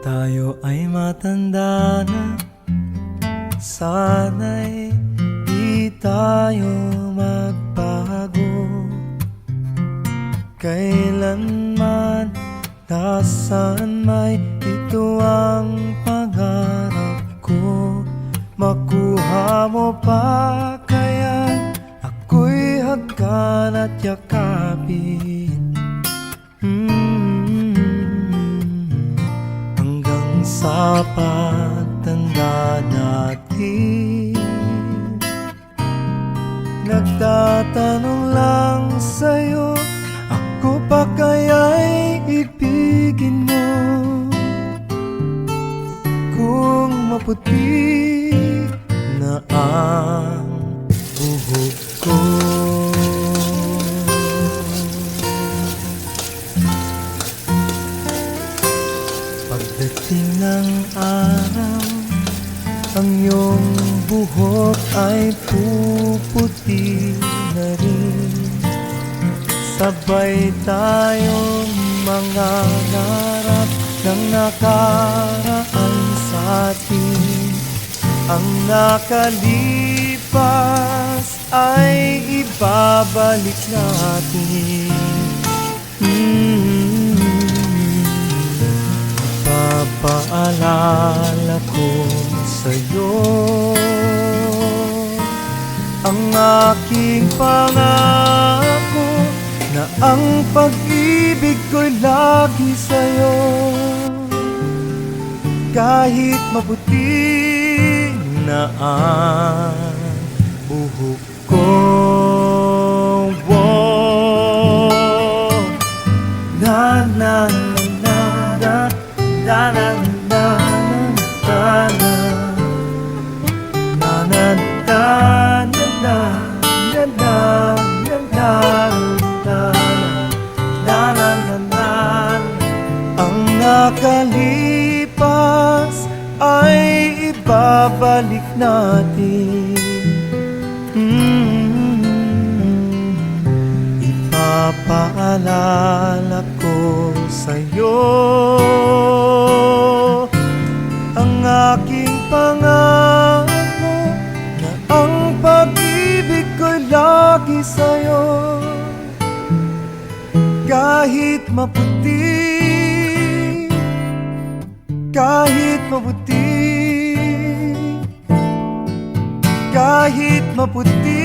Tayo ay matanda na, sana'y di tayo magbago. Kailanman, nasaan may ito ang pangarap ko. Makuha mo pa kaya ako'y hagkan at yakapin. Hanggang sa pagtanda natin, nagtatanong lang sa'yo, ako pa kaya'y ibigin mo? Kung maputi na ang buhok ko, pagdating ng araw, ang iyong buhok ay puputi na rin. Sabay tayong mga ngarap ng nakaraan sa atin. Ang nakalipas ay ibabalik natin. Papaalala ko sa'yo ang aking pangako, na ang pag-ibig ko'y lagi sa'yo. Kahit maputi na ang buhok ko, na na na na na na na na na na na ang nakalipas ay ibabalik natin. Ipapaalala ko sa'yo ang aking pangako, na ang pag-ibig ko'y lagi sa'yo. Kahit maputi, kahit maputi, kahit maputi